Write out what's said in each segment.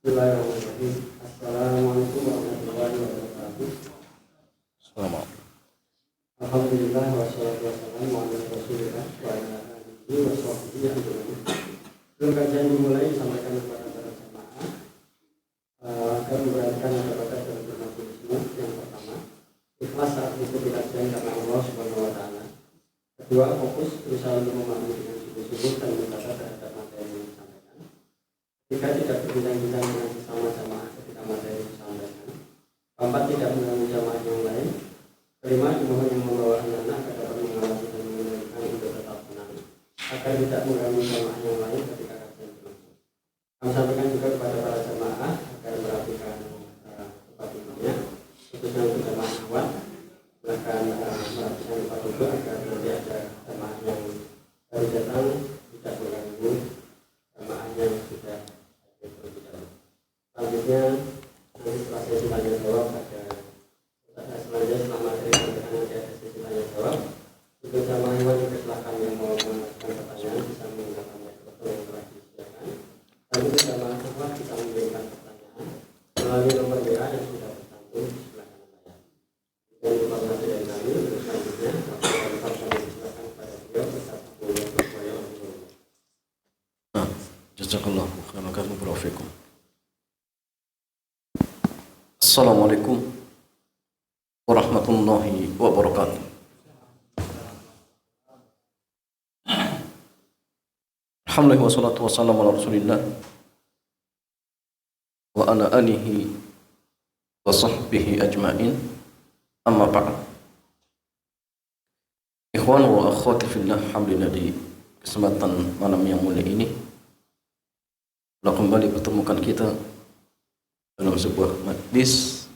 Bismillahirrahmanirrahim. Assalamualaikum warahmatullahi wabarakatuh. Assalamualaikum. Alhamdulillah wassalatu wassalamu ala Rasulillah wa ala alihi wa sahbihi ajmain. Sebelum kajian dimulai, sampaikan kepada para jemaah agar memperhatikan kata-kata dalam bermajelisme. Yang pertama, ikhlas saat mengikuti kajian karena Allah Subhanahu wa taala. Kedua, fokus berusaha untuk memahami dengan sungguh-sungguh dan mencatat terhadap materi yang disampaikan. Tiga, tidak berbincang-bincang dengan sesama jamaah ketika materi disampaikan. Keempat, tidak mengganggu jamaah yang lain. Kelima, imbauan yang membawa anak-anak agar dapat mengawasi dan mengendalikan untuk tetap tenang, agar tidak mengganggu jamaah yang lain ketika kajian berlangsung. Kami sampaikan juga kepada para jamaah agar merapikan tempat duduknya, khususnya untuk jamaah awal. Silakan merapikan tempat duduk agar nanti ada jamaah yang baru datang tidak mengganggu jamaah yang sudah terlebih dahulu. Selanjutnya, nanti setelah sesi tanya jawab selanjutnya setelah materi sampaikan nanti ada sesi tanya jawab. Untuk jamaah yang dipersilakan yang mau mengajukan pertanyaan bisa menggunakan mikrofon yang telah disediakan. Dan untuk jamaah awal bisa mengirimkan pertanyaan melalui nomor WA yang sudah tercantum di sebelah kanan layar. Dan informasi dari kami untuk selanjutnya kami silakan kepada beliau beserta beliau supaya Jazakallahu khairan barakallahu fikum. Assalamualaikum warahmatullahi wabarakatuh. Alhamdulillah wassalatu wassalamu ala Rasulillah wa ala alihi wa sahbihi ajma'in. Amma ba'd. Ikhwan wa akhwati fillah, alhamdulillah di kesempatan malam yang mulia ini telah kembali pertemukan kita dalam sebuah majlis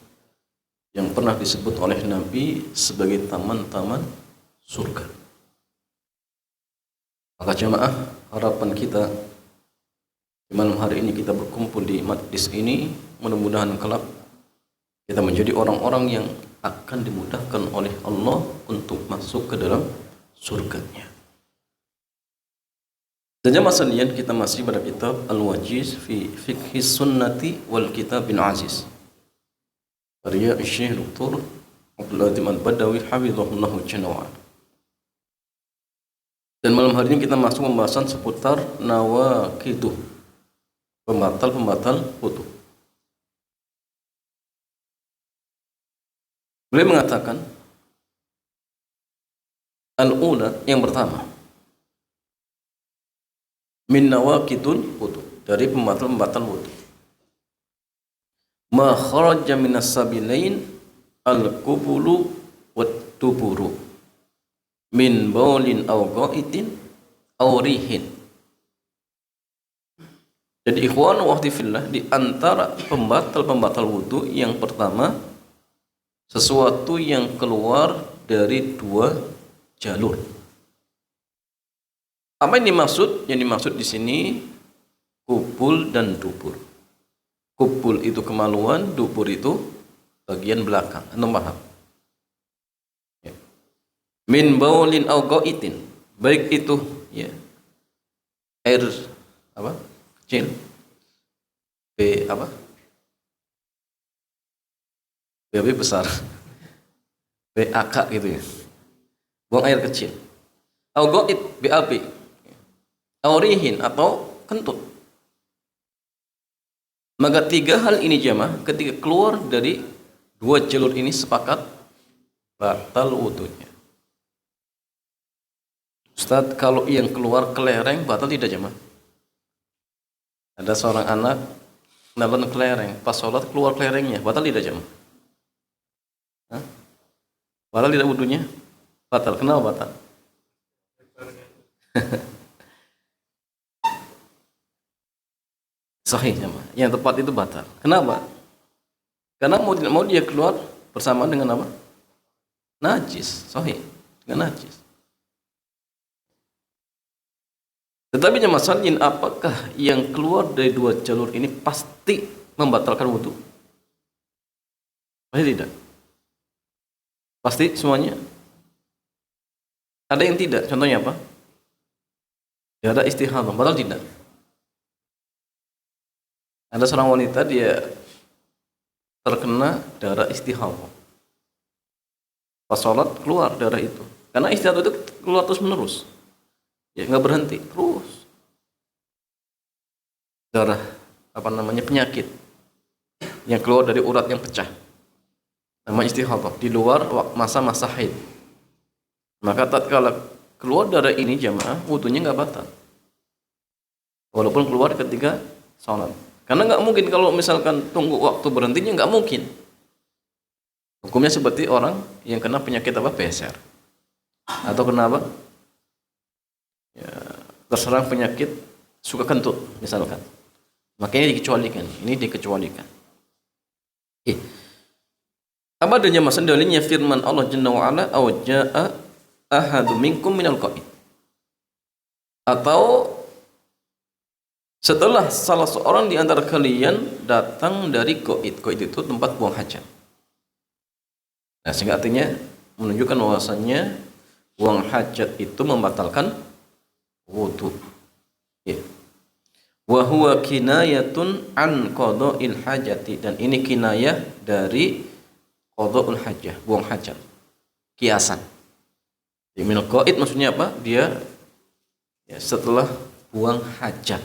yang pernah disebut oleh Nabi sebagai taman-taman surga. Maka jemaah, harapan kita di malam hari ini kita berkumpul di majlis ini, mudah-mudahan kelak kita menjadi orang-orang yang akan dimudahkan oleh Allah untuk masuk ke dalam surganya. Dan jemaah sekalian, kita masih pada kitab Al-Wajiz fi Fiqhi Sunnati wal Kitab bin Aziz karya Syekh Dr. Abdul Latif Al-Badawi hafizahullah jalla. Dan malam hari ini kita masuk pembahasan seputar nawaqiduh, pembatal-pembatal wudu. Beliau mengatakan al-ula, yang pertama, min nawaqidul wudu, dari pembatal-pembatal wudu, ma kharaja minas sabilain al-qubulu wat duburu min baulin aw qaitin aw rihin. Jadi ikhwan wa akhwati fillah, di antara pembatal-pembatal wudu yang pertama, sesuatu yang keluar dari dua jalur. Apa yang dimaksud? Yang dimaksud di sini kubul dan dubur. Kubul itu kemaluan, dubur itu bagian belakang. Anda paham? Ya. Min baulin aw qaitin, baik itu ya air apa? Kecil. B apa? BAB besar. BAK gitu ya. Buang air kecil. Aw qait, BAB. Aurihin atau kentut. Maka tiga hal ini jemaah ketika keluar dari dua jalur ini sepakat batal wudunya. Ustaz, kalau yang keluar kelereng batal tidak jemaah? Ada seorang anak nelen kelereng, pas sholat keluar kelerengnya, batal tidak jemaah? Hah? Batal tidak wudunya? Batal. Kenapa batal? Sahih jemaah. Yang tepat itu batal. Kenapa? Karena mau tidak mau dia keluar bersama dengan apa? Najis. Sahih. Dengan najis. Tetapi jemaah sekalian, apakah yang keluar dari dua jalur ini pasti membatalkan wudu? Pasti tidak. Pasti semuanya? Ada yang tidak. Contohnya apa? Ya, ada istihadah. Batal tidak? Ada seorang wanita dia terkena darah istihadah. Pas sholat keluar darah itu. Karena istihadah itu keluar terus menerus. Ya nggak berhenti terus. Darah penyakit yang keluar dari urat yang pecah. Nama istihadah di luar masa-masa haid. Maka tatkala keluar darah ini jamaah, wudunya nggak batal. Walaupun keluar ketika sholat. Karena nggak mungkin kalau misalkan tunggu waktu berhentinya, nggak mungkin. Hukumnya seperti orang yang kena penyakit BSR. Atau kenapa? Ya, terserang penyakit suka kentut misalkan. Makanya dikecualikan. Ini dikecualikan. Apa adanya masalah dalilnya firman Allah Jalla wa Ala, "Aw jaa'a ahadu minkum minal qa'id." Atau setelah salah seorang di antara kalian datang dari qa'id. Qa'id itu tempat buang hajat. Nah, sehingga artinya menunjukkan bahwasannya buang hajat itu membatalkan wudu. Ya. Wa huwa kinayatun an qada'il hajati, dan ini kinayah dari qada'ul hajah, buang hajat. Kiasan. Minal qa'id maksudnya apa? Dia ya, setelah buang hajat.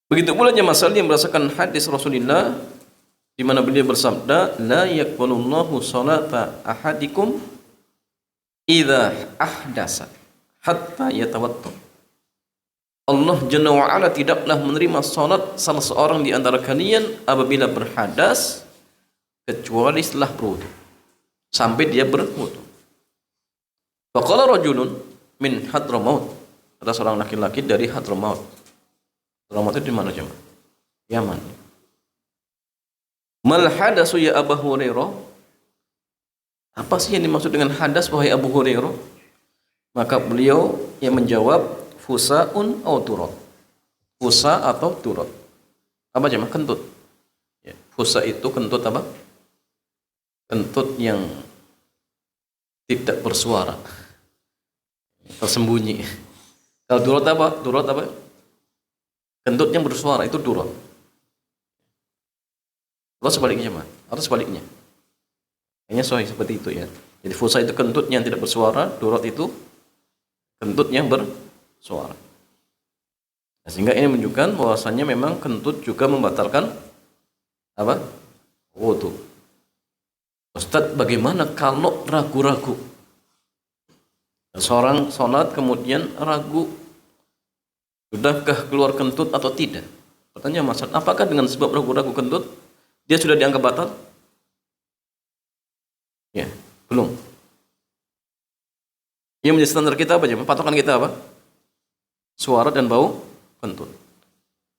Begitu pula masalah yang berdasarkan hadis Rasulullah di mana beliau bersabda, la yaqbalullahu salata ahadikum idza ahdasa hatta yatawadda. Allah Jalla wa Ala tidaklah menerima salat salah seorang di antara kalian apabila berhadas kecuali setelah berwudu, sampai dia berwudu. Faqala rajulun min Hadramaut, ada seorang laki-laki dari Hadramaut. Hadramaut itu di mana jemaah? Yaman. Mal hadasu ya Abu Hurairah? Apa sih yang dimaksud dengan hadas wahai Abu Hurairah? Maka beliau yang menjawab, fusa'un atau turot. Fusa atau turot. Apa jemaah? Kentut. Ya. Fusa itu kentut apa? Kentut yang tidak bersuara, tersembunyi. Kalau turot apa? Turot apa? Kentut yang bersuara itu turot. Atau sebaliknya jemaah? Atau sebaliknya? Kayaknya sahih seperti itu ya. Jadi fusa itu kentut yang tidak bersuara, turot itu kentut yang bersuara. Nah, sehingga ini menunjukkan bahwasannya memang kentut juga membatalkan apa? Wudu. Ustaz, bagaimana kalau ragu-ragu? Seorang sholat kemudian ragu, sudahkah keluar kentut atau tidak? Pertanyaan masalah, apakah dengan sebab ragu-ragu kentut dia sudah dianggap batal? Ya, belum. Yang menjadi standar kita apa? Patokan kita apa? Suara dan bau kentut.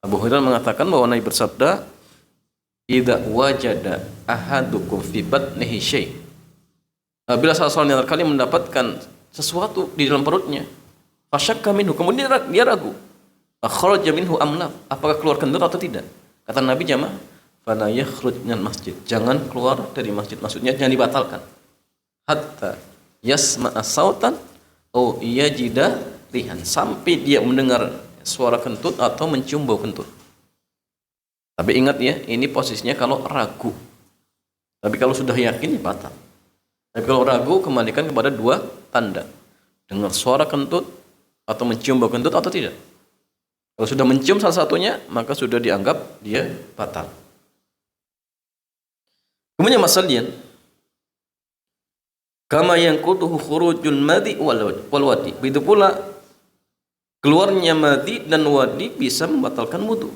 Abu Hurairah mengatakan bahwa Nabi bersabda, "Idza wajada ahadukum fi batnihi syai." Bila salah seorang yang kalian mendapatkan sesuatu di dalam perutnya, fasyakka minhu, kemudian dia ragu, akhraja minhu am la, apakah keluar kentut atau tidak? Kata Nabi jamaah, fala yakhruj minal masjid, jangan keluar dari masjid, maksudnya jangan dibatalkan. Hatta yasma'a sautan au yajida rihan, sampai dia mendengar suara kentut atau mencium bau kentut. Tapi ingat ya, ini posisinya kalau ragu. Tapi kalau sudah yakin ya batal. Tapi kalau ragu, kembalikan kepada dua tanda. Dengar suara kentut atau mencium bau kentut atau tidak. Kalau sudah mencium salah satunya, maka sudah dianggap dia batal. Kemudian masalahnya, kama yanquduhu khurujul madhi wal wadi. Begitu pula keluarnya madhi dan wadi bisa membatalkan wudu.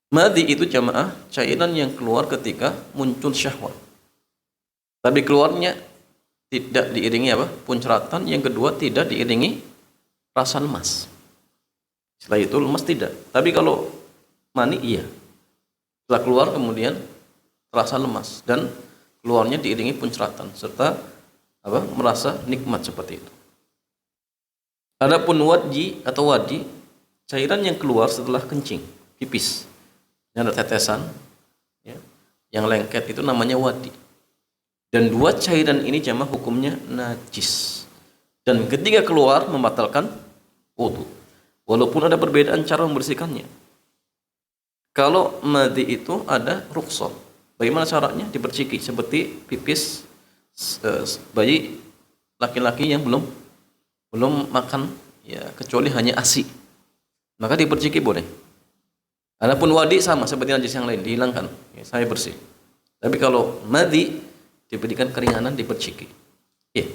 Madhi itu jamaah cairan yang keluar ketika muncul syahwat. Tapi keluarnya tidak diiringi apa? Puncratan. Yang kedua tidak diiringi rasa lemas. Setelah itu lemas tidak. Tapi kalau mani iya. Setelah keluar kemudian terasa lemas dan keluarnya diiringi puncratan serta apa? Merasa nikmat seperti itu. Adapun wadi atau wadi, cairan yang keluar setelah kencing, pipis. Yang ada tetesan, ya, yang lengket itu namanya wadi. Dan dua cairan ini jamaah hukumnya najis. Dan ketika keluar membatalkan wudu. walaupun ada perbedaan cara membersihkannya. Kalau madi itu ada rukhsah. Bagaimana caranya? Diperciki seperti pipis bayi laki-laki yang belum makan, ya, kecuali hanya ASI. Maka diperciki boleh. Adapun wadi sama seperti najis yang lain, dihilangkan, ya, saya bersih. Tapi kalau madi diberikan keringanan, diperciki. Ya.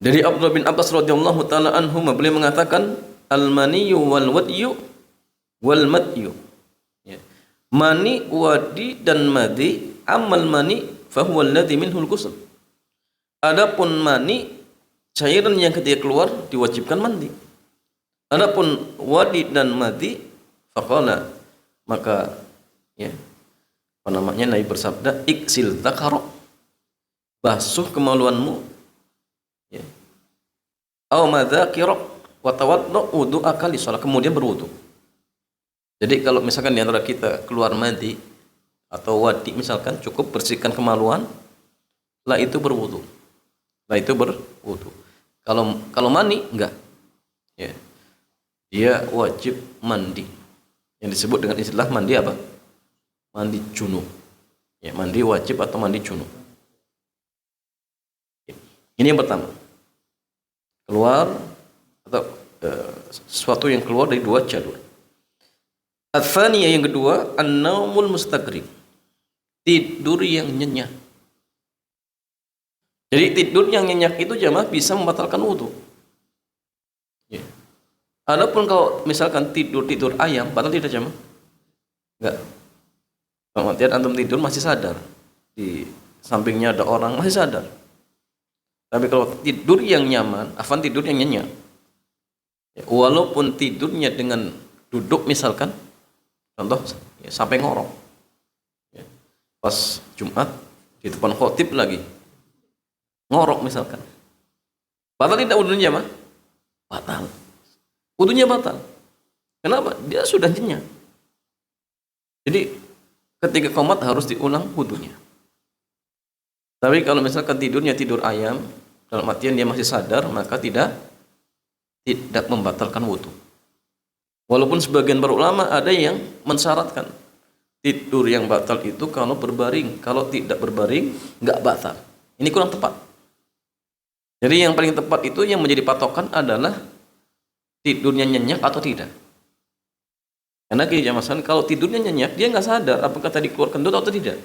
Dari Abdullah bin Abbas radhiyallahu taala anhu, beliau mengatakan al-maniyyu wal wadyu wal madyu. Ya. Mani, wadi dan madi, amal mani fahuwa alladhi minhul ghusl. Adapun mani, cairan yang ketika keluar diwajibkan mandi. Adapun wadi dan madi, faqala, maka, ya, apa namanya, Nabi bersabda, iksil dzakara, basuh kemaluanmu, ya, aw madzakira wa tawaddu wudu'aka li shalah, kemudian berwudu. Jadi kalau misalkan di antara kita keluar mandi atau wadi misalkan, cukup bersihkan kemaluan, lah itu berwudu. Lah itu berwudu. Kalau mani enggak. Ya. Dia wajib mandi. Yang disebut dengan istilah mandi apa? Mandi junub. Ya, mandi wajib atau mandi junub. Ini yang pertama. Keluar atau sesuatu yang keluar dari dua jalur. Ats-tsaniyah, yang kedua, an-naumul mustaqrib, tidur yang nyenyak. Jadi tidur yang nyenyak itu jamaah bisa membatalkan wudu. Ya. Adapun kalau misalkan tidur ayam, batal tidak jamaah? Enggak. Kalau antum tidur masih sadar, di sampingnya ada orang, masih sadar. Tapi kalau tidur yang nyaman, tidur yang nyenyak, ya, walaupun tidurnya dengan duduk misalkan, contoh, ya, sampai ngorok, ya, pas Jumat di depan khotib lagi ngorok misalkan, batal tidak wudunya, mah? Batal. Wudunya batal. Kenapa? Dia sudah nyenyak. Jadi ketika qomat harus diulang wudunya. Tapi kalau misalkan tidurnya tidur ayam, dalam artian dia masih sadar, maka tidak membatalkan wudu. Walaupun sebagian para ulama ada yang mensyaratkan tidur yang batal itu kalau berbaring, kalau tidak berbaring nggak batal. Ini kurang tepat. Jadi yang paling tepat itu yang menjadi patokan adalah tidurnya nyenyak atau tidak. Karena jamaah, kalau tidurnya nyenyak, dia nggak sadar apakah tadi keluar kentut atau tidak.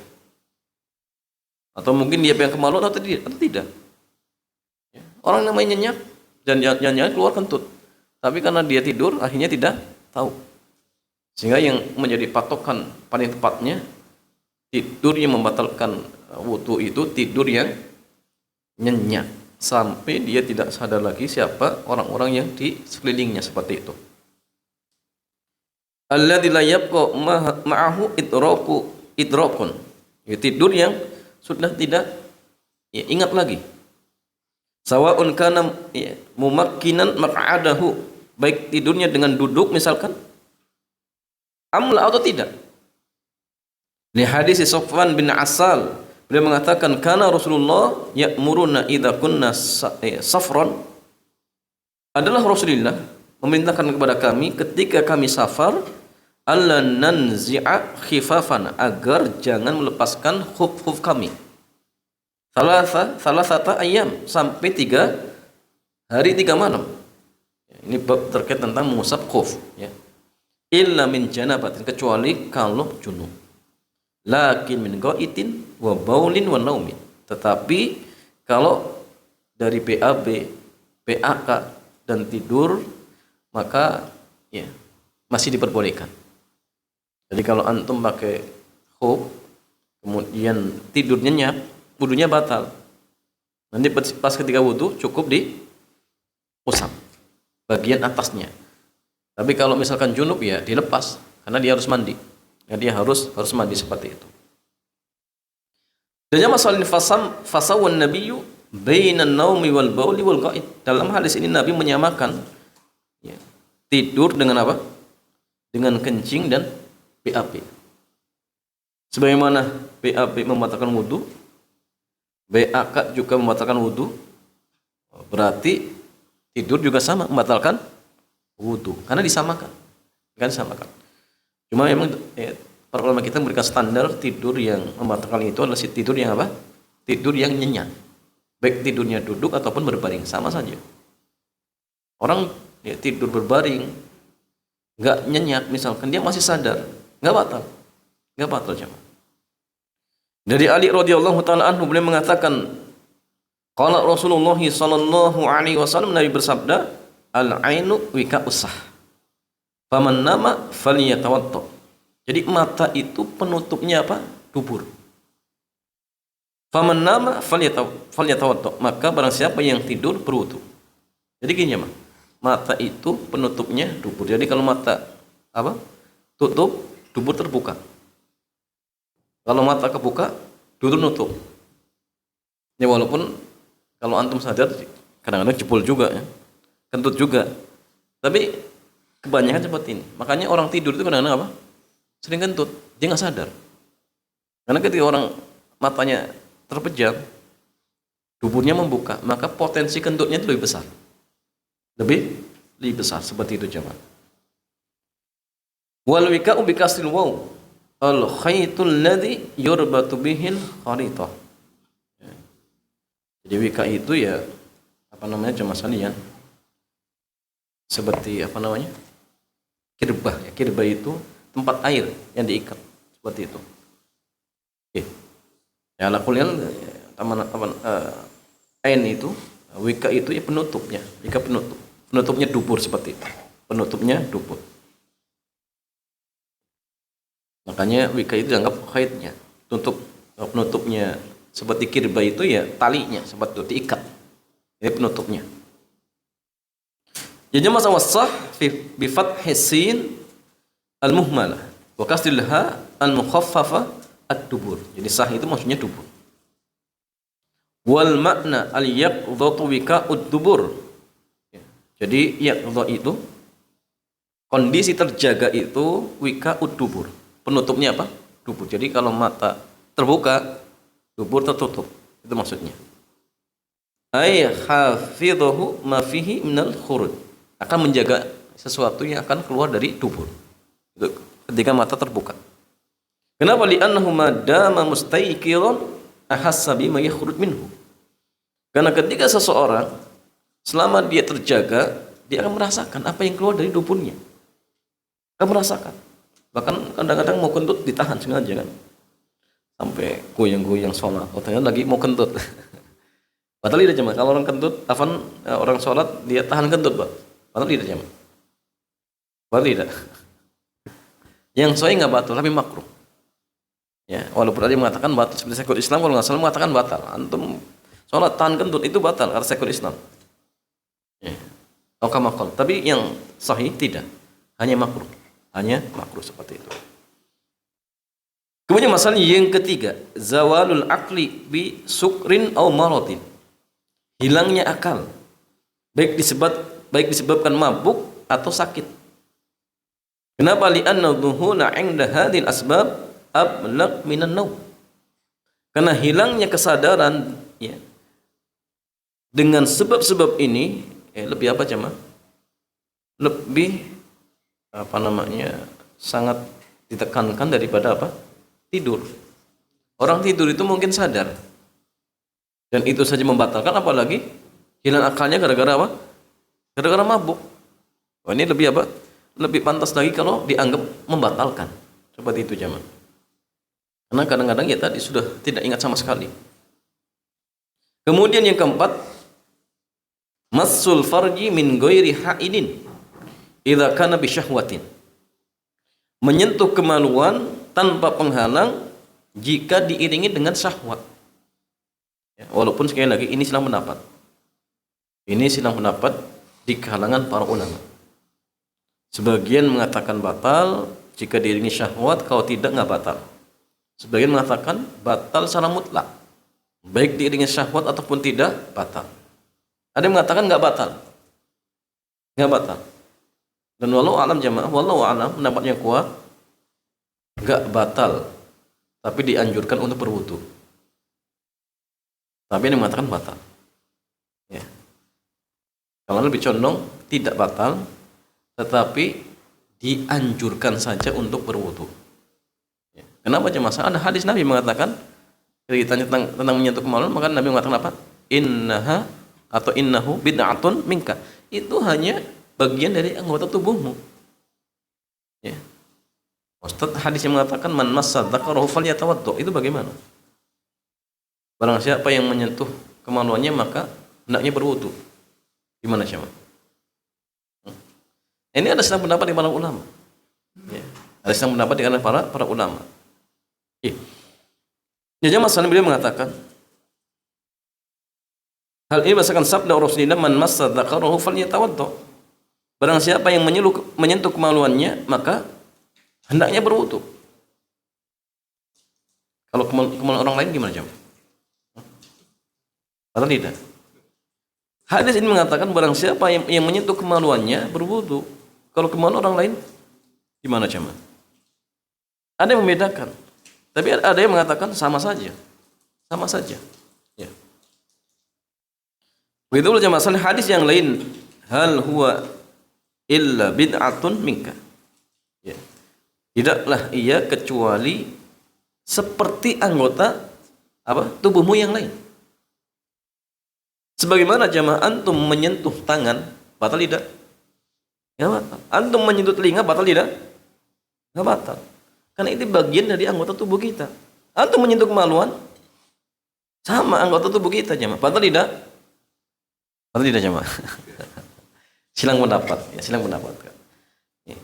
Atau mungkin dia yang kemaluan atau tidak. Orang namanya nyenyak dan jangan keluar kentut. Tapi karena dia tidur, akhirnya tidak tahu. Sehingga yang menjadi patokan paling tepatnya, tidur yang membatalkan wudu itu tidur yang nyenyak. Sampai dia tidak sadar lagi siapa orang-orang yang di sekelilingnya, seperti itu. Alladzi la yabqa ma'ahu idrakun. Ya, tidur yang sudah tidak, ya, ingat lagi. Sawa'un kana, ya, mumakkinan maq'adahu, baik tidurnya dengan duduk misalkan, amla atau tidak. Li hadis Sofwan bin Asal, beliau mengatakan kana Rasulullah ya'muruna idza kunna safran, adalah Rasulullah memerintahkan kepada kami ketika kami safar, alla nanzi'a khifafana, agar jangan melepaskan khuf-khuf kami. Salasata ayam, sampai 3 hari 3 malam. Ini bab terkait tentang mengusap khuf, ya. Illa min janabatin, kecuali kalau junub. Lakin min ghaitin wa baulin wa naumin. Tetapi kalau dari BAB, PAK dan tidur, maka, ya, masih diperbolehkan. Jadi kalau antum pakai khuf kemudian tidur nyenyak, wudunya batal. Nanti pas ketika wudu cukup diusap bagian atasnya. Tapi kalau misalkan junub, ya dilepas karena dia harus mandi. Ya, dia harus mandi seperti itu. Dan masalah fasawan nabiyyu bainan naumi wal bauli wal ghaid. Dalam hadis ini Nabi menyamakan, ya, tidur dengan apa? Dengan kencing dan BAB. Sebagaimana BAB membatalkan wudu, BAK juga membatalkan wudu, berarti tidur juga sama membatalkan wudu. Karena disamakan. Kan disamakan. Cuma memang para ulama kita memberikan standar tidur yang membatalkan itu adalah tidur yang apa? Tidur yang nyenyak. Baik tidurnya duduk ataupun berbaring, sama saja. Orang tidur berbaring, nggak nyenyak, misalkan dia masih sadar, nggak batal jemaah. Dari Ali radhiyallahu taala anhu beliau mengatakan, qala Rasulullah sallallahu alaihi wasallam, Nabi bersabda, al-ainu wika'us sah. Faman nama falyatawadda. Jadi mata itu penutupnya apa? Dubur. Faman nama falyatawadda. Maka barang siapa yang tidur berwudu. Jadi gini ya, mata itu penutupnya dubur. Jadi kalau mata apa? Tutup, dubur terbuka. Kalau mata kebuka, dubur nutup. Ya walaupun kalau antum sadar kadang-kadang jebol juga ya. Kentut juga. Tapi kebanyakan seperti ini. Makanya orang tidur itu kadang-kadang apa? Sering kentut, dia nggak sadar. Karena ketika orang matanya terpejam, duburnya membuka, maka potensi kentutnya itu lebih besar. Lebih besar seperti itu jemaah. Wal wika'u bi kasril waw. Al khaytul ladzi yurbatu bihil kharitah. Jadi wika itu ya apa namanya jemaah sekalian? Seperti apa namanya? Kirbah. Ya, kirbah itu tempat air yang diikat seperti itu. Oke. Ya ala kuliah ain itu wika itu ya penutupnya, wika penutupnya dubur seperti itu. Penutupnya dubur. Makanya wika itu dianggap khaitnya, penutupnya seperti kirbah itu ya talinya seperti itu diikat. Ini penutupnya. Jadi masa wasah bi fathis sin al-muhmalah wa kasrilha al-mukhaffafa ad-dubur. Jadi sah itu maksudnya dubur. Wal makna al-yaqdhatu wika'ud dubur. Jadi yaqdha itu kondisi terjaga itu wika'ud dubur. Penutupnya apa? Dubur. Jadi kalau mata terbuka, dubur tertutup. Itu maksudnya. Ay hafidhahu ma fihi minal khuruj. Akan menjaga sesuatu yang akan keluar dari dubur. Ketika mata terbuka. Kenapa? Li'annahu madama mustayqiran ahassa bima yakhruj minhu. Karena ketika seseorang selama dia terjaga, dia akan merasakan apa yang keluar dari duburnya. Akan merasakan. Bahkan kadang-kadang mau kentut ditahan sengaja kan. Sampai goyang-goyang sholat. Oh, ternyata lagi mau kentut. Batal tidak jemaah. Kalau orang kentut, orang sholat dia tahan kentut, Pak. Batal tidak jemaah. Batal tidak. Yang sahih nggak batal, tapi makruh. Ya, walaupun ada yang mengatakan batal, seperti Syekhul Islam kalau nggak salah mengatakan batal. Antum sholat tahan kentut itu batal kata Syekhul Islam. Ya. Kamakal. Tapi yang sahih tidak, hanya makruh seperti itu. Kemudian masalah yang ketiga, zawalul akli bi sukrin au maradin. Hilangnya akal, baik disebabkan mabuk atau sakit. Kenapa? Li'anna dhuhula 'inda hadhil asbab ablaq minan naum. Karena hilangnya kesadaran ya dengan sebab-sebab ini lebih apa jemaah? Lebih apa namanya? Sangat ditekankan daripada apa? Tidur. Orang tidur itu mungkin sadar. Dan itu saja membatalkan, apalagi hilang akalnya gara-gara apa? Gara-gara mabuk. Oh, ini lebih apa? Lebih pantas lagi kalau dianggap membatalkan. Seperti itu jemaah. Karena kadang-kadang ya tadi sudah tidak ingat sama sekali. Kemudian yang keempat, massul farji min ghairi ha'idin idza kana bi syahwatin. Menyentuh kemaluan tanpa penghalang jika diiringi dengan syahwat. Ya, walaupun sekali lagi ini silang pendapat. Ini silang pendapat di kalangan para ulama. Sebagian mengatakan batal jika diiringi syahwat, kalau tidak nggak batal. Sebagian mengatakan batal secara mutlak, baik diiringi syahwat ataupun tidak batal. Ada yang mengatakan nggak batal. Dan walau alam jamaah, walau alam pendapatnya kuat, nggak batal, tapi dianjurkan untuk berwudu. Tapi ini mengatakan batal. Ya. Kalau lebih condong tidak batal, tetapi dianjurkan saja untuk berwudu. Ya. Kenapa jemaah? Ada hadis Nabi mengatakan ketika ditanya tentang menyentuh kemaluan, maka Nabi mengatakan apa? Innaha atau innahu bid'atun minka. Itu hanya bagian dari anggota tubuhmu. Ya. Ustaz hadis yang mengatakan man massa dzakarahu falyatawaddo. Itu bagaimana? Barang siapa yang menyentuh kemaluannya maka hendaknya berwudu. Gimana siapa? Ini ada sedang pendapat di para ulama. Ya. Ada sedang pendapat di kalangan para ulama. Ya, masalah beliau mengatakan hal ini berdasarkan sabda Rasulullah man massa dzakarahu falyatawaddo. Barang siapa yang menyentuh kemaluannya maka hendaknya berwudu. Kalau kemaluan orang lain gimana jemaah? Atau tidak? Hadis ini mengatakan barang siapa yang menyentuh kemaluannya berwudu. Kalau kemaluan orang lain gimana jemaah? Ada yang membedakan. Tapi ada yang mengatakan sama saja. Sama saja. Ya. Begitu pula jemaah hadis yang lain hal huwa illa bid'atun minka. Ya. Tidaklah ia kecuali seperti anggota tubuhmu yang lain. Sebagaimana jamaah antum menyentuh tangan, batal tidak? Ya batal. Antum menyentuh telinga, batal tidak? Nggak batal. Karena itu bagian dari anggota tubuh kita. Antum menyentuh kemaluan, sama anggota tubuh kita jamaah. Batal tidak? Batal tidak jamaah. Silang pendapat. Ya, silang pendapat. Ya.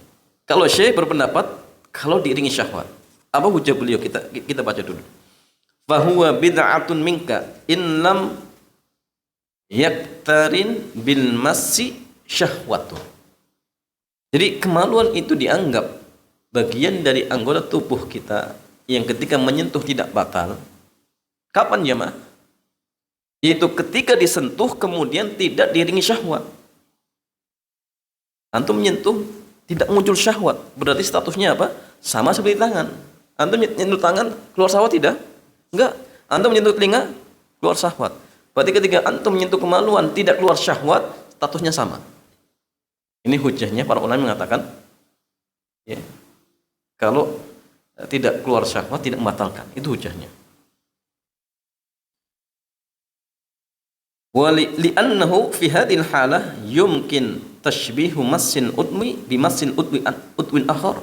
Kalau Syekh berpendapat, kalau diiringi syahwat. Apa hujah beliau? Kita baca dulu. Fahuwa bid'atun minka in lam yaktarin bil massi syahwatu. Jadi kemaluan itu dianggap bagian dari anggota tubuh kita yang ketika menyentuh tidak batal. Kapan jemaah? Yaitu ketika disentuh kemudian tidak diiringi syahwat. Antum menyentuh tidak muncul syahwat, berarti statusnya apa? Sama seperti tangan. Antum menyentuh tangan keluar syahwat tidak? Enggak. Antum menyentuh telinga keluar syahwat. Berarti ketika antum menyentuh kemaluan tidak keluar syahwat, statusnya sama. Ini hujahnya para ulama mengatakan, ya, kalau tidak keluar syahwat tidak membatalkan. Itu hujahnya. Wa li'annahu fi hadhil halah yumkin tashbihu massin udmi bi massin udwin akhar.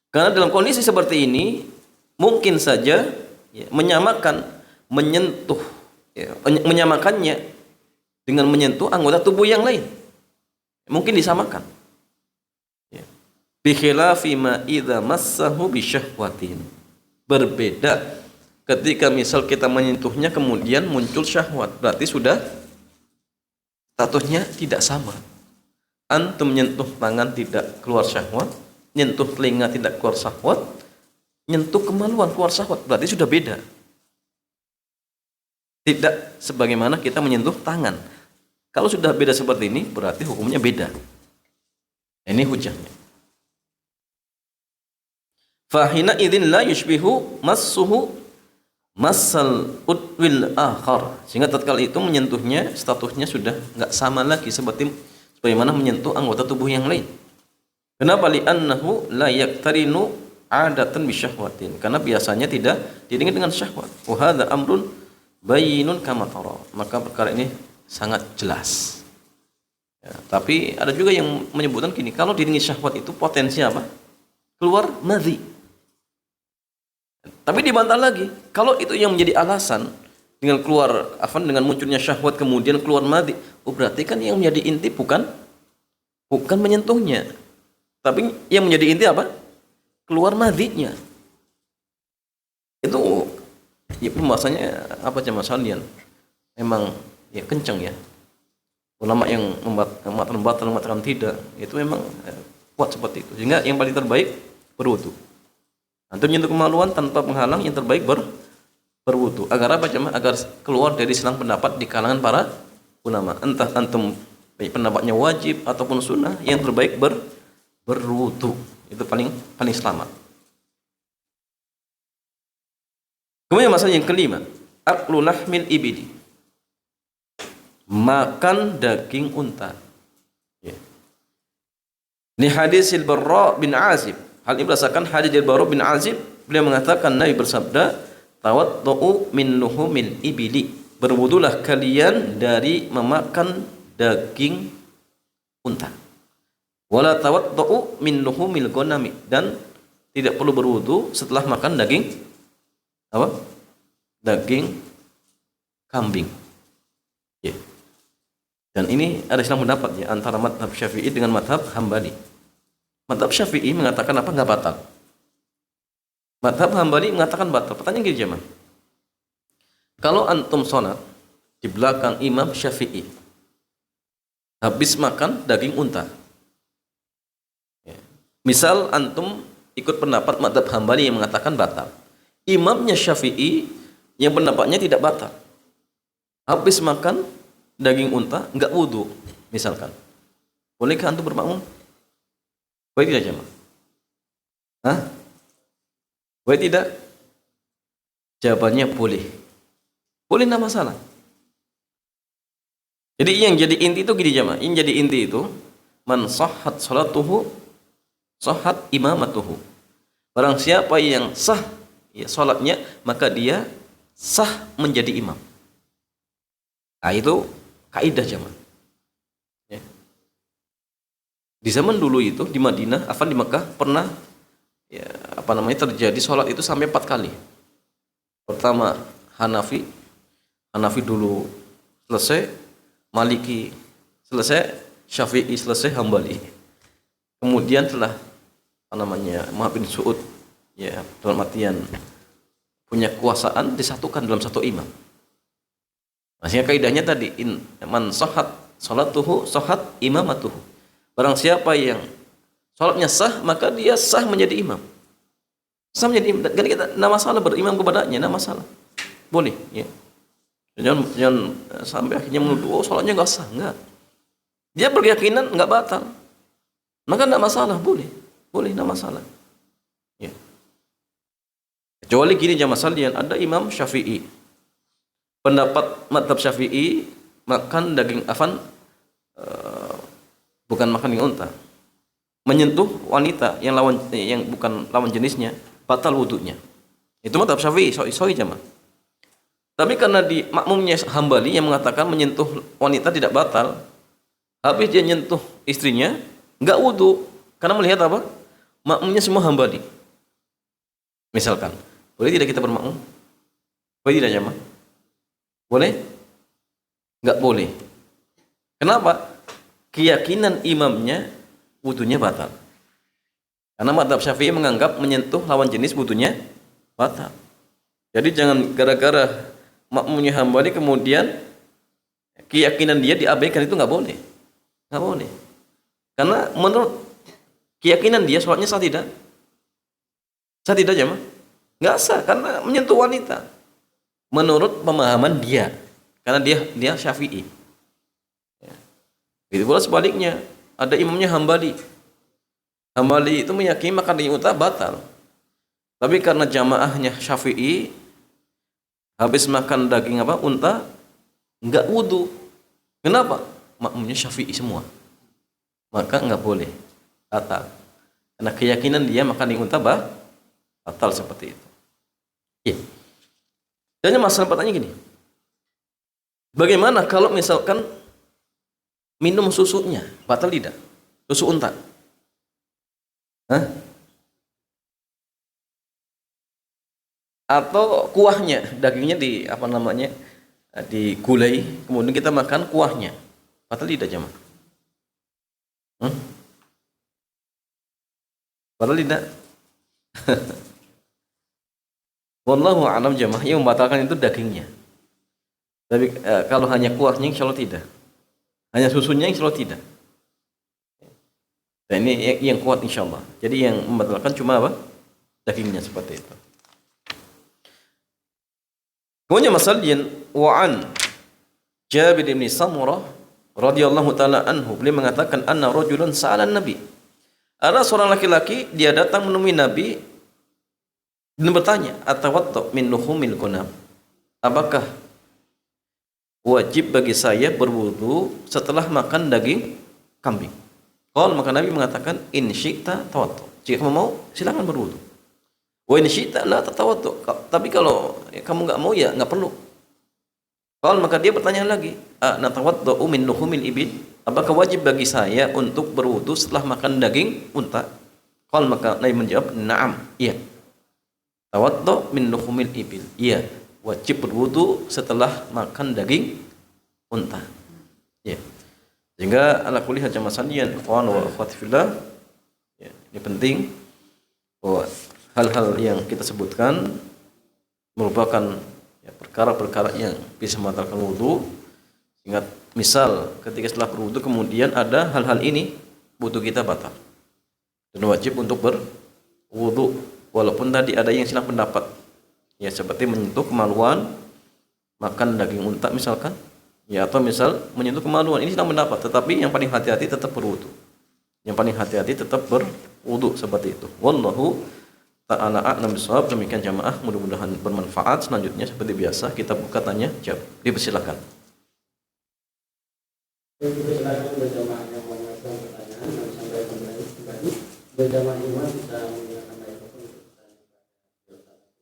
Karena dalam kondisi seperti ini mungkin saja ya, menyentuh ya, menyamakannya dengan menyentuh anggota tubuh yang lain. Mungkin disamakan. Ya. Bi khilafi ma idza massahu bi syahwatin. Berbeda ketika misal kita menyentuhnya kemudian muncul syahwat, berarti sudah statusnya tidak sama. Antum menyentuh tangan tidak keluar syahwat, nyentuh telinga tidak keluar syahwat, nyentuh kemaluan keluar syahwat, berarti sudah beda. Tidak sebagaimana kita menyentuh tangan. Kalau sudah beda seperti ini, berarti hukumnya beda. Ini hujahnya. Fahina idzin la yushbihu massuhu masal udwil akhar. Sehingga tatkala itu menyentuhnya, statusnya sudah enggak sama lagi seperti bagaimana menyentuh anggota tubuh yang lain. Kenapa? Li'annahu la yaktarinu adatan bisyahwatin. Karena biasanya tidak diiringi dengan syahwat. Wa hadza amrun bayyinun kama tara. Maka perkara ini sangat jelas. Ya, tapi ada juga yang menyebutkan gini, kalau diiringi syahwat itu potensi apa? Keluar madhi. Tapi dibantah lagi, kalau itu yang menjadi alasan dengan dengan munculnya syahwat kemudian keluar madhi, berarti kan yang menjadi inti bukan menyentuhnya. Tapi yang menjadi inti apa? Keluar madhinya. Itu ya pembahasannya apa jemaah sekalian? Memang ya kencang ya. Ulama yang mengatakan tidak, itu memang kuat seperti itu. Sehingga yang paling terbaik berwudu. Antum menyentuh kemaluan tanpa penghalang, yang terbaik berwudu. Agar apa jemaah? Agar keluar dari silang pendapat di kalangan para ulama. Entah antum pendapatnya wajib ataupun sunnah, yang terbaik berwudu. Itu paling selamat. Kemudian masalah yang kelima, aklu lahmil ibidi. Makan daging unta. Ya. Li hadisil Barra bin Azib. Hal ini berdasarkan hadis dari Barra bin Azib, beliau mengatakan Nabi bersabda, tawaddu min luhumil ibili. Berwudulah kalian dari memakan daging unta. Wala tawaddu min luhumil ghanami, dan tidak perlu berwudu setelah makan daging apa? Daging kambing. Ya. Dan ini ada Islam pendapat ya antara mazhab Syafi'i dengan mazhab Hambali. Mazhab Syafi'i mengatakan apa? Enggak batal. Mazhab Hambali mengatakan batal. Pertanyaan gini jemaah. Kalau antum sholat di belakang Imam Syafi'i, habis makan daging unta, ya. Misal antum ikut pendapat mazhab Hambali yang mengatakan batal. Imamnya Syafi'i yang pendapatnya tidak batal. Habis makan daging unta, enggak wudu, misalkan. Bolehkah antum bermakmum? Boleh tidak jemaah? Hah? Boleh tidak? Jawabannya boleh. Boleh, tidak masalah. Jadi yang jadi inti itu gini jemaah. Yang jadi inti itu man sahhat salatuhu sahhat imamatuhu. Barang siapa yang sah ya salatnya, maka dia sah menjadi imam. Nah, itu kaidah jemaah. Ya. Di zaman dulu itu di Madinah, di Mekah pernah ya, terjadi sholat itu sampai 4 kali. Pertama Hanafi dulu selesai, Maliki selesai, Syafi'i selesai, Hambali. Kemudian setelah Muhammad bin Su'ud ya dalam artian punya kekuasaan disatukan dalam satu imam. Maksudnya kaidahnya tadi man sahhat salatuhu sahhat imamatuhu. Barang siapa yang salatnya sah, maka dia sah menjadi imam. Sah menjadi imam. Dan kita tidak masalah berimam kepadanya, tidak masalah. Boleh, ya. Jangan sampai akhirnya menuduh salatnya enggak sah, enggak. Dia berkeyakinan enggak batal. Maka tidak masalah, boleh. Boleh, tidak masalah. Ya. Kecuali gini jamaah sekalian, ada Imam Syafi'i. Pendapat mazhab Syafi'i makan daging bukan makan daging unta, menyentuh wanita yang bukan lawan jenisnya batal wudunya. Itu mazhab Syafi'i, soi jamaah. Tapi karena di makmumnya Hambali yang mengatakan menyentuh wanita tidak batal, habis dia nyentuh istrinya enggak wudu karena melihat apa? Makmumnya semua Hambali. Misalkan, boleh tidak kita bermakmum? Boleh tidak jamaah? Boleh? Enggak boleh. Kenapa? Keyakinan imamnya wudunya batal. Karena mazhab Syafi'i menganggap menyentuh lawan jenis wudunya batal. Jadi jangan gara-gara makmumnya Hambali kemudian keyakinan dia diabaikan, itu enggak boleh. Enggak boleh. Karena menurut keyakinan dia sholatnya sah tidak? Sah tidak jemaah? Enggak sah karena menyentuh wanita. Menurut pemahaman dia, karena dia Syafi'i. Ya. Itu pula sebaliknya, ada imamnya Hambali. Hambali itu meyakini makan daging unta batal. Tapi karena jamaahnya Syafi'i, habis makan daging unta, enggak wudu. Kenapa? Makmumnya Syafi'i semua. Maka enggak boleh, batal. Karena keyakinan dia makan daging unta batal seperti itu. Ya. Dan masalah pertanyaan gini, bagaimana kalau misalkan minum susunya, batal tidak? Susu unta. Hah? Atau kuahnya, dagingnya digulai, kemudian kita makan kuahnya, batal tidak jemaah? Batal tidak? Wallahu a'lam jemaah, yang membatalkan itu dagingnya. Tapi kalau hanya kuahnya insya Allah tidak. Hanya susunya insya Allah tidak. Dan ini yang kuat insya Allah. Jadi yang membatalkan cuma apa? Dagingnya seperti itu. Kemudian masalahnya wa'an Jabir bin Samurah radhiyallahu taala anhu, beliau mengatakan anna rajulan sa'ala Nabi. Ada seorang laki-laki dia datang menemui Nabi dan bertanya, atawaddu min luhumil ghanam. Apakah wajib bagi saya berwudu setelah makan daging kambing? Qal, maka Nabi mengatakan, in syi'ta tawaddu. Jika kamu mau, silakan berwudu. Wa in syi'ta la tatawaddu. Tapi kalau kamu nggak mau ya nggak perlu. Qal, maka dia bertanya lagi, natawaddu min luhumil ibil? Apakah wajib bagi saya untuk berwudu setelah makan daging unta? Qal, maka Nabi menjawab, na'am, iya. Tawaddu min luhumil ibil. Iya, wajib berwudu setelah makan daging unta. Ya. Sehingga ala kulli hal jamaah salian, ikhwan wa akhwat fillah, ya, ini penting bahwa hal-hal yang kita sebutkan merupakan ya, perkara-perkara yang bisa membatalkan wudu. Ingat, misal ketika setelah berwudu kemudian ada hal-hal ini, wudu kita batal dan wajib untuk berwudu, walaupun tadi ada yang silang pendapat, ya seperti menyentuh kemaluan, makan daging unta misalkan, ya, atau misal menyentuh kemaluan, ini silang pendapat, tetapi yang paling hati-hati tetap berwudu. Yang paling hati-hati tetap berwudu seperti itu. Wallahu ta'ala a'lam bishawab. Demikian jamaah, mudah-mudahan bermanfaat. Selanjutnya seperti biasa kita buka tanya jawab. Dipersilakan. Silakan berjamaah yang mengajukan pertanyaan dan sampai kembali berjamaah iman bisa menggunakan mikrofon untuk bertanya.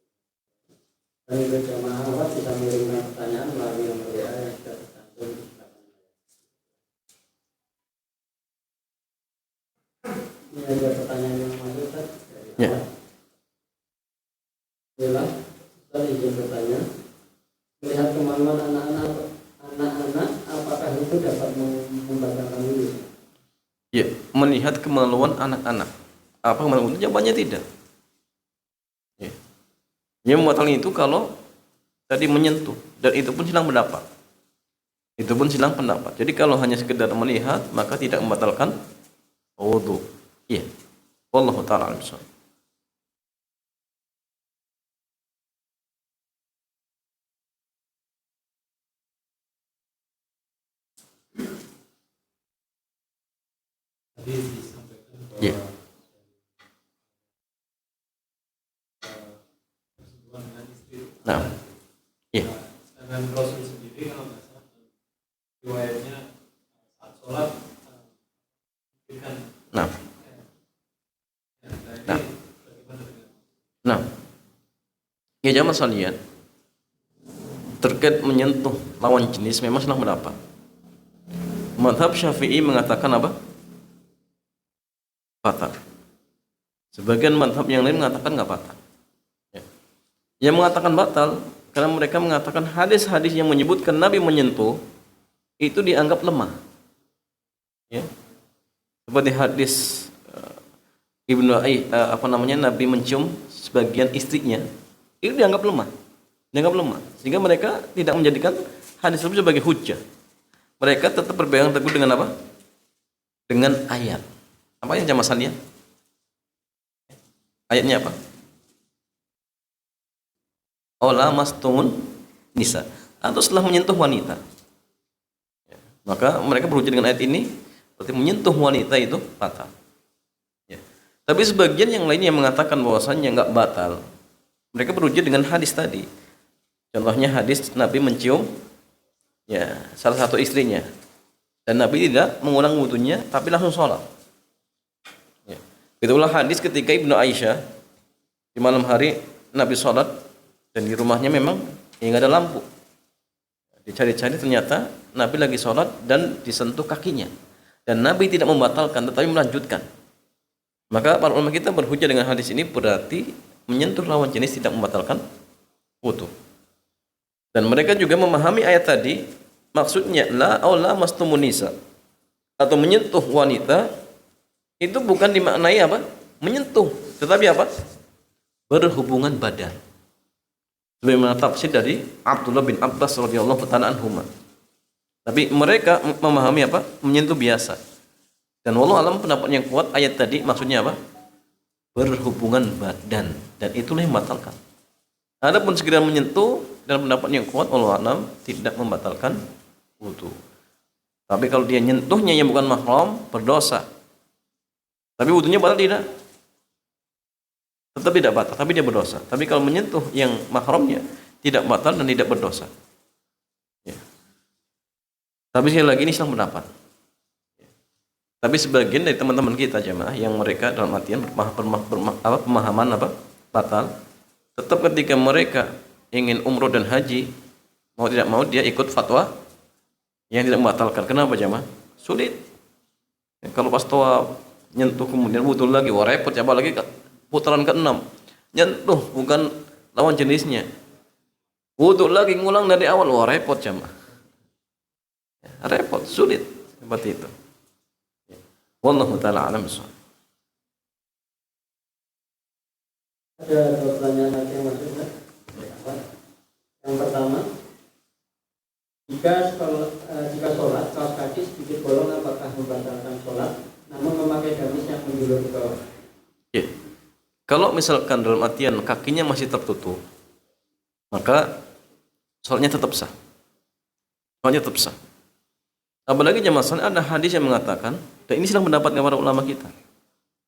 Dan berjamaah awal bisa mengirimkan pertanyaan melalui nomor WA yang sudah tercantum di belakang. Ini ada pertanyaan yang masuk dari Ya. awal. Bila Ustaz izin bertanya, melihat kemaluan anak-anak, apakah itu dapat membatalkan wudu? Ya, melihat kemaluan anak-anak. Apa kemaluan itu? Jawabannya tidak. Ya. Yang membatalkan itu kalau tadi menyentuh, dan itu pun silang pendapat. Itu pun silang pendapat. Jadi kalau hanya sekedar melihat maka tidak membatalkan wudu. Iya. Wallahu ta'ala a'lam bishawab. Tadi disampaikan bahwa Ya. persetubuhan dengan istri. Nah. Iya. Dengan Rasul sendiri kalau nggak salah riwayatnya saat sholat kan. Nah. Ini Nah. bagaimana dengan Nah. Ya jamaah sekalian, terkait menyentuh lawan jenis memang silang pendapat. Mazhab Syafi'i mengatakan apa? Batal. Sebagian mazhab yang lain mengatakan nggak batal. Ya. Yang mengatakan batal karena mereka mengatakan hadis-hadis yang menyebutkan Nabi menyentuh itu dianggap lemah. Ya. Seperti hadis Nabi mencium sebagian istrinya, itu dianggap lemah. Sehingga mereka tidak menjadikan hadis tersebut sebagai hujjah. Mereka tetap berpegang teguh dengan apa? Dengan ayat. Apa yang jamaah sekalian? Ayatnya apa? Ola mastumun nisa, atau setelah menyentuh wanita. Ya. Maka mereka berujar dengan ayat ini, berarti menyentuh wanita itu batal. Ya. Tapi sebagian yang lainnya mengatakan bahwasannya nggak batal. Mereka berujar dengan hadis tadi. Contohnya hadis Nabi mencium ya salah satu istrinya, dan Nabi tidak mengulang wudunya, tapi langsung sholat. Ya. Itulah hadis ketika Ibnu Aisyah di malam hari Nabi sholat dan di rumahnya memang nggak ada lampu. Dicari-cari ternyata Nabi lagi sholat dan disentuh kakinya, dan Nabi tidak membatalkan tetapi melanjutkan. Maka para ulama kita berhujjah dengan hadis ini, berarti menyentuh lawan jenis tidak membatalkan wudu. Dan mereka juga memahami ayat tadi, maksudnya la aula mastumunisa, atau menyentuh wanita itu bukan dimaknai apa? Menyentuh, tetapi apa? Berhubungan badan. Sebagaimana tafsir dari Abdullah bin Abbas radhiyallahu ta'ala anhuma. Tapi mereka memahami apa? Menyentuh biasa. Dan wallahu alam pendapat yang kuat ayat tadi maksudnya apa? Berhubungan badan, dan itulah yang membatalkan. Adapun sekedar menyentuh dalam pendapat yang kuat wallahu alam tidak membatalkan wudu. Tapi kalau dia nyentuhnya yang bukan mahram berdosa. Tapi wudunya batal tidak? Tetap tidak batal, tapi dia berdosa. Tapi kalau menyentuh yang mahramnya tidak batal dan tidak berdosa. Ya. Tapi sekali lagi ini silang pendapat. Tapi sebagian dari teman-teman kita jemaah yang mereka dalam artian pemahaman batal, tetap ketika mereka ingin umroh dan haji, mau tidak mau dia ikut fatwa yang tidak membatalkan. Kenapa jemaah? Sulit. Ya, kalau pas tawaf nyentuh kemudian wudhu lagi, wah repot. Coba lagi putaran ke-6 nyentuh bukan lawan jenisnya, wudhu lagi ngulang dari awal, wah repot jemaah. Ya, repot, sulit seperti itu. Wallahu ta'ala alam. Ada pertanyaan lagi yang masuk, Pak? Yang pertama, jika sholat kaos kaki sedikit bolong, apakah membatalkan sholat? Namun memakai gamis yang menjulur ke bawah. Ya. Kalau misalkan dalam artian kakinya masih tertutup, maka sholatnya tetap sah. Sholatnya tetap sah. Apalagi jemaah sekalian, ada hadis yang mengatakan, dan ini sedang mendapatkan para ulama kita,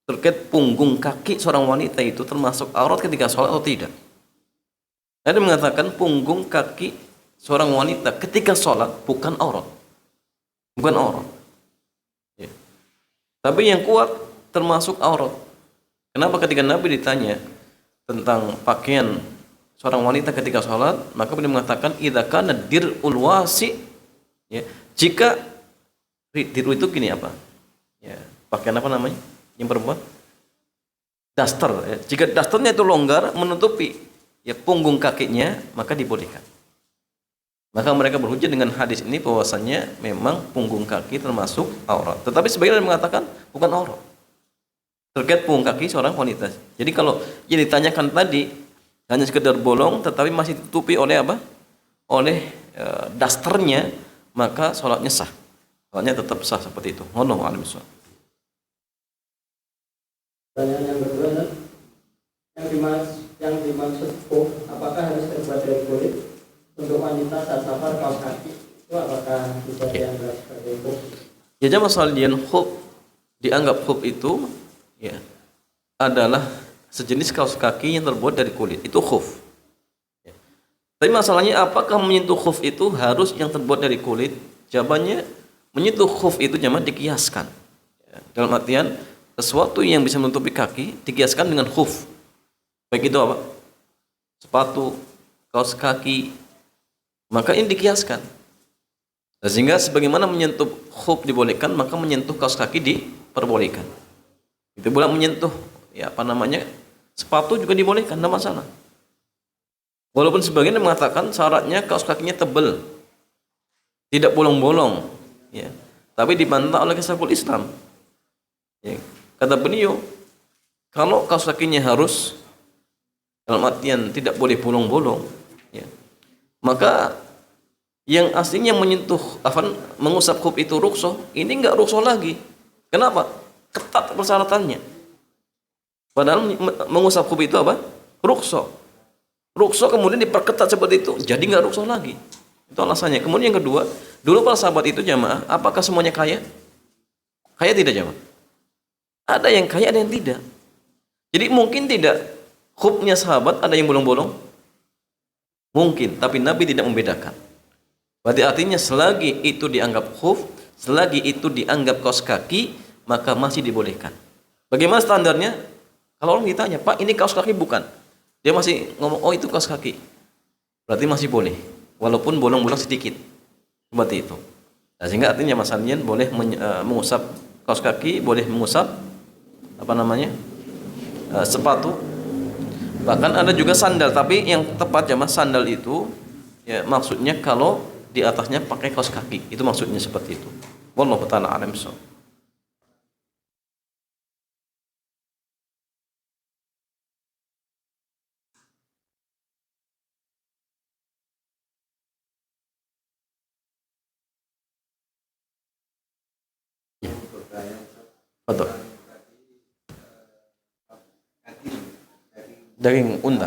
terkait punggung kaki seorang wanita itu termasuk aurat ketika sholat atau tidak. Ada yang mengatakan punggung kaki seorang wanita ketika sholat bukan aurat, bukan aurat. Ya. Tapi yang kuat termasuk aurat. Kenapa? Ketika Nabi ditanya tentang pakaian seorang wanita ketika sholat, maka beliau mengatakan idza kana dir'ul wasi, ya, jika diru itu gini apa? Ya, pakaian apa namanya? Yang perempuan? Daster. Ya. Jika dasternya itu longgar menutupi ya punggung kakinya, maka dibolehkan. Maka mereka berhujjah dengan hadis ini bahwasannya memang punggung kaki termasuk aurat. Tetapi sebagian mengatakan bukan aurat. Terkait punggung kaki seorang wanita. Jadi kalau yang ditanyakan tadi hanya sekedar bolong tetapi masih ditutupi oleh apa? Oleh dasternya, maka sholatnya sah. Sholatnya tetap sah seperti itu. Wallahu a'lam bishawab. Pertanyaan yang kedua, yang dimaksud khuf, apakah harus terbuat dari kulit? Untuk wanita saat safar kaos kaki itu apakah bisa dianggap sebagai khuf? Ya jamaah sekalian, khuf dianggap khuf itu ya adalah sejenis kaos kaki yang terbuat dari kulit. Itu khuf. Ya. Tapi masalahnya apakah menyentuh khuf itu harus yang terbuat dari kulit? Jawabannya menyentuh khuf itu jamaah dikiaskan. Ya. Dalam artian sesuatu yang bisa menutupi kaki dikiaskan dengan khuf. Baik itu apa? Sepatu, kaos kaki, maka ini dikiaskan. Sehingga sebagaimana menyentuh khuf dibolehkan, maka menyentuh kaos kaki diperbolehkan. Itu pula menyentuh ya apa namanya? Sepatu juga dibolehkan, tidak masalah. Walaupun sebagian mengatakan syaratnya kaos kakinya tebal, tidak bolong-bolong, ya. Tapi dibantah oleh Syekhul Islam. Ya. Kata beliau, kalau kaos kakinya harus dalam artian tidak boleh bolong-bolong, ya, maka yang aslinya menyentuh mengusap khuf itu rukhsah, ini enggak rukhsah lagi. Kenapa? Ketat persyaratannya. Padahal mengusap khuf itu apa? Rukhsah. Rukhsah kemudian diperketat seperti itu, jadi enggak rukhsah lagi. Itu alasannya. Kemudian yang kedua, dulu para sahabat itu jamaah, apakah semuanya kaya? Kaya tidak jamaah? Ada yang kaya, ada yang tidak. Jadi mungkin tidak khufnya sahabat ada yang bolong-bolong? Mungkin, tapi Nabi tidak membedakan. Berarti artinya selagi itu dianggap khuf, selagi itu dianggap kaos kaki, maka masih dibolehkan. Bagaimana standarnya? Kalau orang ditanya, Pak ini kaos kaki bukan? Dia masih ngomong, oh itu kaos kaki. Berarti masih boleh, walaupun bolong-bolong sedikit. Seperti itu. Nah, sehingga artinya masalahnya boleh mengusap kaos kaki, boleh mengusap apa namanya? Sepatu. Bahkan ada juga sandal, tapi yang tepat jamaah sandal itu ya maksudnya kalau di atasnya pakai kaos kaki, itu maksudnya seperti itu. Wallahu ta'ala a'lam bishawab. Betul. Daging unta.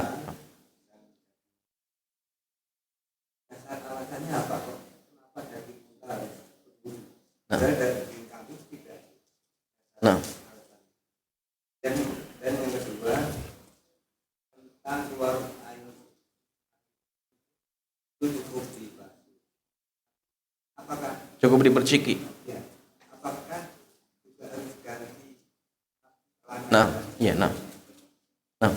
Alasannya apa kok? Kenapa daging unta harus berbulu? Nah. Padahal daging kambing tidak. Nah. Dan yang kedua tentang keluar air itu cukup dibasuh. Apakah Cukup diperciki. ya? Apakah juga Nah, iya, nah. Nah.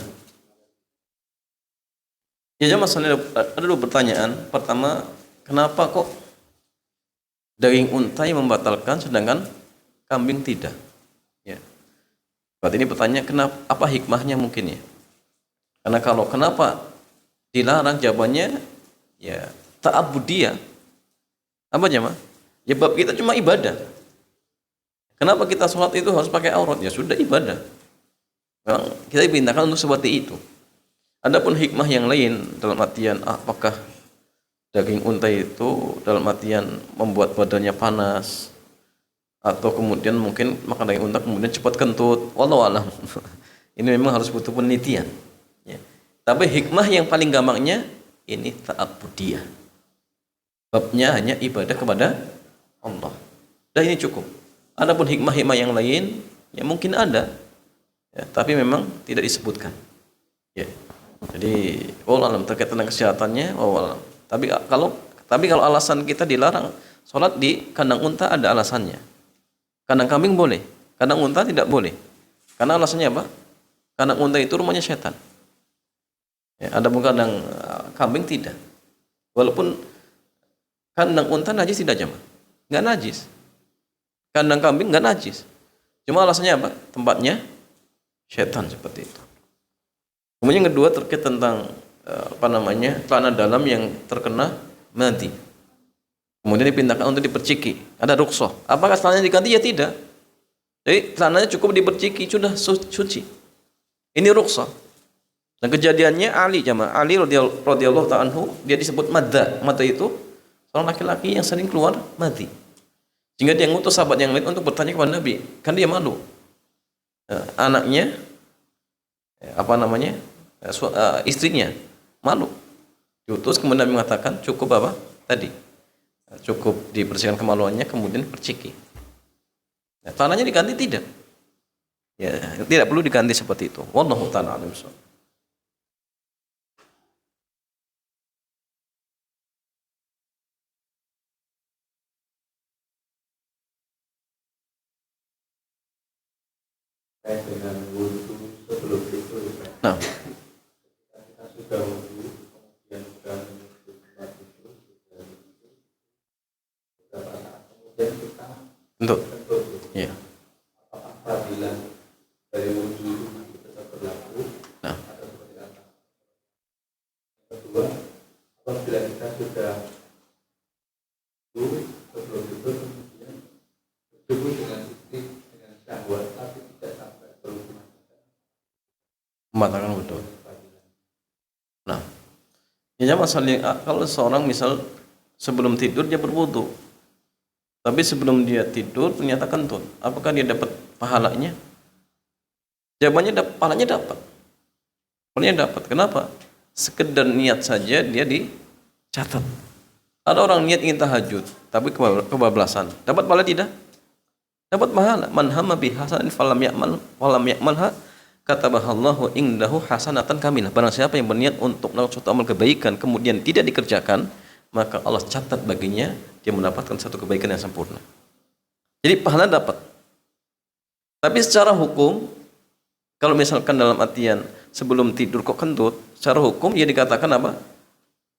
Ya, masalahnya ada dua pertanyaan. Pertama, kenapa kok daging unta yang membatalkan sedangkan kambing tidak? Ya. Berarti ini pertanyaan kenapa, apa hikmahnya mungkin ya? Karena kalau kenapa dilarang, jawabannya ya ta'abbudiyah. Apa jemaah? Ya bab kita cuma ibadah. Kenapa kita sholat itu harus pakai aurat? Ya sudah ibadah. Memang kita diperintahkan untuk seperti itu. Adapun hikmah yang lain dalam artian apakah daging unta itu dalam artian membuat badannya panas atau kemudian mungkin makan daging unta kemudian cepat kentut. Wallahu a'lam. Ini memang harus butuh penelitian. Ya. Tapi hikmah yang paling gampangnya ini ta'abbudiyah. Babnya hanya ibadah kepada Allah. Dan ini cukup. Adapun hikmah-hikmah yang lain, ya mungkin ada, ya, tapi memang tidak disebutkan. Ya. Jadi, wallahualam terkait dengan kesehatannya, wallahualam. Tapi kalau alasan kita dilarang sholat di kandang unta ada alasannya. Kandang kambing boleh, kandang unta tidak boleh. Karena alasannya apa? Kandang unta itu rumahnya setan. Ya, adapun kandang kambing tidak. Walaupun kandang unta najis tidak jemaah, nggak najis. Kandang kambing nggak najis. Cuma alasannya apa? Tempatnya setan seperti itu. Kemudian yang kedua terkait tentang celana dalam yang terkena mati. Kemudian dipindahkan untuk diperciki. Ada rukhsah. Apakah celananya diganti? Ya tidak. Jadi celananya cukup diperciki sudah suci. Ini rukhsah. Dan kejadiannya Ali jamaah. Ali radhiyallahu ta'ala anhu, dia disebut madda. Madda itu seorang laki-laki yang sering keluar mati. Sehingga dia ngutus sahabat yang lain untuk bertanya kepada Nabi. Kan dia malu. Anaknya, istrinya malu. Diutus kemudian Nabi mengatakan cukup apa? Tadi. Cukup dibersihkan kemaluannya kemudian perciki. Tanahnya diganti tidak? Ya, tidak perlu diganti seperti itu. Wallahu ta'ala a'lam. Dengan wudhu sebelum tidur. Nah, Kita sudah wudhu, kemudian sudah menuju tempat tidur, beberapa saat kemudian kita untuk kentut. ya. Apakah peradilan dari wudhu itu masih tetap berlaku? Nah. Atau seperti apa? Yang kedua, apabila kita sudah wudhu sebelum tidur, kemudian berjumpa dengan istri dengan syahwat, tapi tidak sampai berhubungan. Membatalkan wudhu. Nah, ya masalahnya kalau seorang misal sebelum tidur dia berwudhu, tapi sebelum dia tidur ternyata kentut, apakah dia dapat pahalanya? Jawabannya pahalanya dapat. Pahalanya dapat. Kenapa? Sekedar niat saja dia dicatat. Ada orang niat ingin tahajud, tapi kebablasan. Dapat pahala tidak? Dapat pahala. Man hamma bi hasanin falam ya'malha katabahallahu indahu hasanatan kamilah. Barang siapa yang berniat untuk melakukan suatu amal kebaikan kemudian tidak dikerjakan, maka Allah catat baginya dia mendapatkan satu kebaikan yang sempurna. Jadi pahala dapat. Tapi secara hukum, kalau misalkan dalam artian sebelum tidur kok kentut, secara hukum dia dikatakan apa?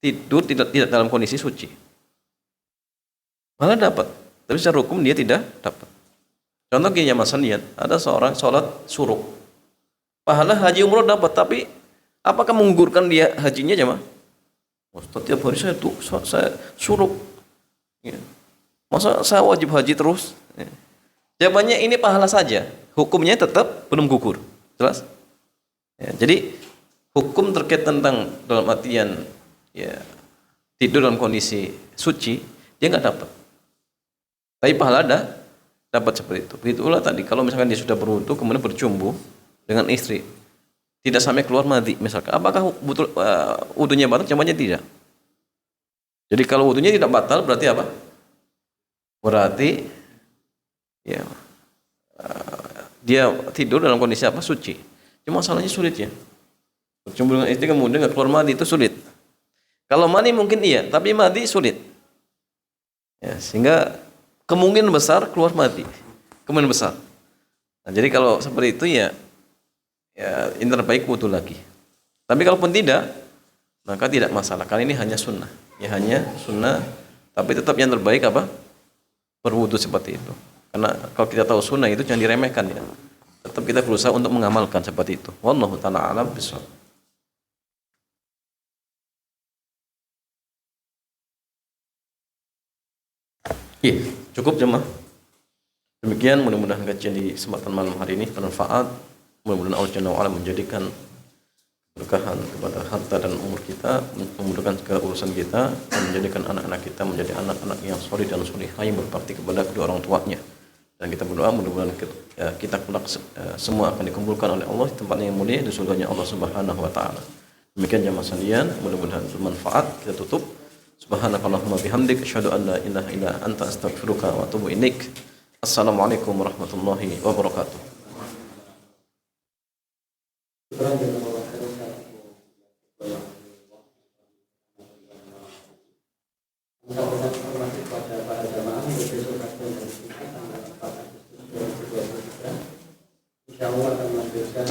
Tidur tidak dalam kondisi suci. Pahala dapat, tapi secara hukum dia tidak dapat. Contoh gini ya Mas, lihat ada seorang sholat suruk. Pahala haji umroh dapat, tapi apakah menggugurkan dia hajinya jemaah? Ustaz, tiap hari saya suruk. Ya. Masa saya wajib haji terus? Ya. Jawabannya ini pahala saja. Hukumnya tetap belum gugur. Jelas? Ya, jadi hukum terkait tentang dalam artian ya tidur dalam kondisi suci dia nggak dapat. Tapi pahala dapat seperti itu. Begitulah tadi kalau misalkan dia sudah berwudu kemudian bercumbu dengan istri tidak sampai keluar madi misalkan, apakah wudunya batal? Jawabannya tidak. Jadi kalau wudunya tidak batal berarti apa? Berarti ya dia tidur dalam kondisi apa? Suci. Cuma masalahnya sulit ya. Bercumbu dengan istri kemudian nggak keluar madi itu sulit. Kalau mani mungkin iya, tapi madi sulit. Ya, sehingga kemungkinan besar keluar madi. Kemungkinan besar. Nah, jadi kalau seperti itu ya ya ini terbaik wudu lagi. Tapi kalaupun tidak, maka tidak masalah. Karena ini hanya sunnah, ya hanya sunnah. Tapi tetap yang terbaik apa? Berwudu seperti itu. Karena kalau kita tahu sunnah itu jangan diremehkan ya. Tetap kita berusaha untuk mengamalkan seperti itu. Wallahu ta'ala a'lam bishawab. Iya, cukup jemaah. Demikian mudah-mudahan kajian di kesempatan malam hari ini bermanfaat. Mudah-mudahan Allah Jalla wa'ala menjadikan berkahan kepada harta dan umur kita, memudahkan segala urusan kita, dan menjadikan anak-anak kita menjadi anak-anak yang soleh dan solehah yang berbakti kepada kedua orang tuanya. Dan kita berdoa mudah-mudahan kita kelak semua akan dikumpulkan oleh Allah di tempat yang mulia di surganya Allah Subhanahu wa taala. Demikian jemaah sekalian, mudah-mudahan bermanfaat. Kita tutup. Subhanakallahumma bihamdik asyhadu an la ilaha illa anta astaghfiruka wa atubu ilaik. Assalamualaikum warahmatullahi wabarakatuh. Informasi kepada para jamaah besok kajian dari kita tanggal 4 Agustus 2023. Insya Allah akan melanjutkan